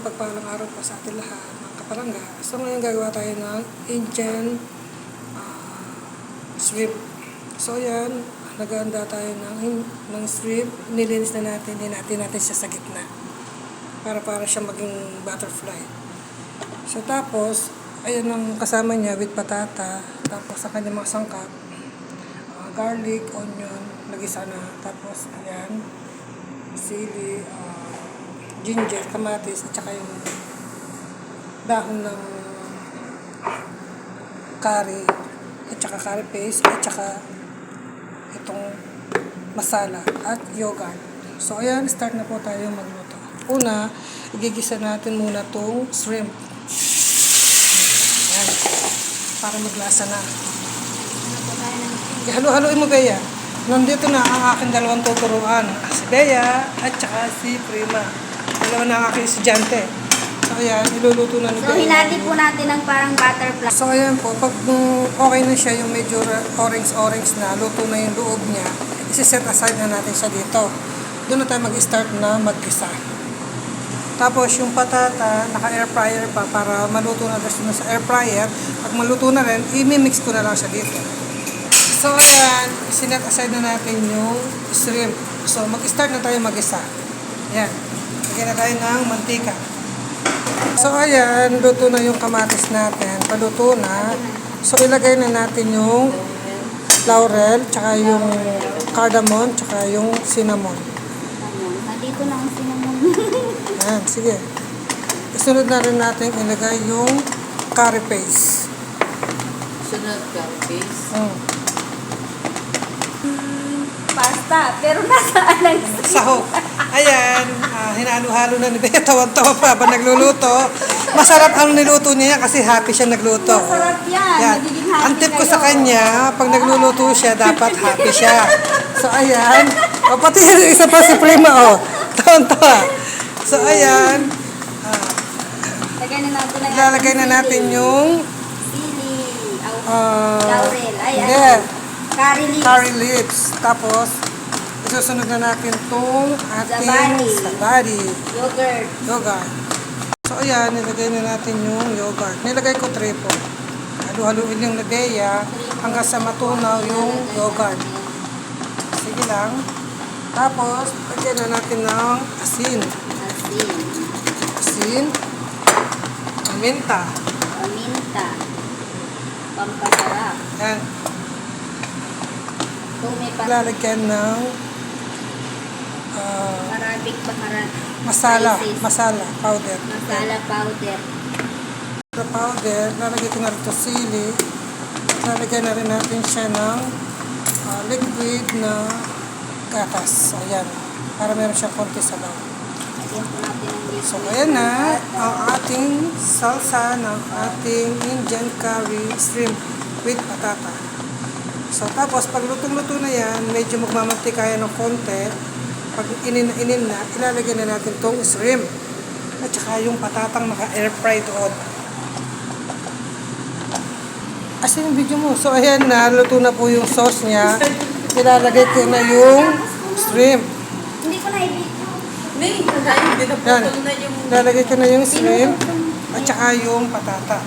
mapagpalang araw po sa ating lahat, mga kapalangga. So ngayon gagawa tayo ng Indian shrimp. So yan, nagahanda tayo ng shrimp. Nilinis na natin, natin siya sa gitna. Para siya maging butterfly. So tapos, ayan ang kasama niya with patata. Tapos sa kanyang mga sangkap, garlic, onion, nagisa na. Tapos ayan, sili, ginger, kamatis, at saka yung dahon ng curry, at saka curry paste, at saka itong masala at yogurt. So ayan, start na po tayo magluto. Una, igigisa natin muna itong shrimp. Ayan, para maglasa na. Halo-haloin mo, Bea. Nandito na ang aking dalawang tuturuan. Si Bea at saka si Prima. Dalawa na ang aking estudyante. So ayan, iluluto na ni Bea. So hinati po natin ng parang butterfly. So ayan po, pag okay na siya, yung medyo orange na, luto na yung loob niya, isi-set aside na natin siya dito. Doon na tayo mag-start na mag-gisa. Tapos yung patata, naka-air fryer pa para maluto na siya sa air fryer. Pag maluto na rin, i-mix ko na lang siya dito. So ayan, sinet aside na natin yung shrimp. So mag-start na tayo mag-isa. Ayan, lagyan na tayo ng mantika. So ayan, luto na yung kamatis natin. Paluto na. So ilagay na natin yung laurel, tsaka yung cardamom, tsaka yung cinnamon. Nandito na ang cinnamon. Ayan, sige. Isunod na rin natin ilagay yung curry paste. Sunod curry paste. Pasta, pero nasaan ang Sahog. Ayan, hinalo-halo na ni Bea. Tawan-tawa pa habang nagluluto. Masarap ang niluto niya kasi happy siya nagluto. Masarap yan. Yan. Magiging happy Ang tip ko kayo. sa kanya, pag nagluluto siya, dapat happy siya. So, ayan. O, pati isa pa si Prima, o. Tawan-tawa. So, ayan. Lagyan na natin ang Ilalagay na natin yung sili. Laurel. Ay, hindi. Curry leaves. Curry leaves. Tapos, isusunod na natin itong ating sabari. Yogurt. So, ayan, nilagay na natin yung yogurt. Nilagay ko 3 po. Halu-haluin yung Bea hanggang sa matunaw yung yogurt. Sige lang. Tapos, lagyan na natin ng asin. Asin. Paminta. Pampasarap. Ayan. Kung may Lalagyan ng Arabic baharat. masala spices. powder. Masala powder. Sa powder, lalagyan ko na rin ito sili. Lalagyan na rin natin siya ng liquid na gatas. Ayan. Para meron siyang konti sabaw. Lagyan po natin ang liquid. So, ayan na ang ating salsa ng ating Indian curry shrimp with patata. So, tapos, pag lutong-luto na yan, medyo magmamantika yan ng konti. Pag inin na, ilalagay na natin itong shrimp. At saka yung patatang naka-air fry doon. Asin yung video mo. So, ayan na, luto na po yung sauce niya. Ilalagay ko na yung shrimp. Hindi ko na i-video. May, pinaputol na yung... Ilalagay ko na yung shrimp at saka yung patata.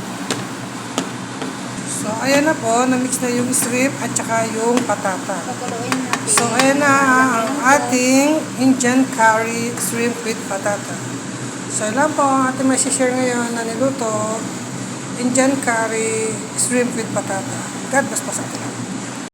So, ayan na po, na-mix na yung shrimp at saka yung patata. Pakuluin natin. So, ayan na ang ating Indian curry shrimp with patata. So, ayan lang po ang ating may share ngayon na niluto. Indian curry shrimp with patata. God bless po sa atin.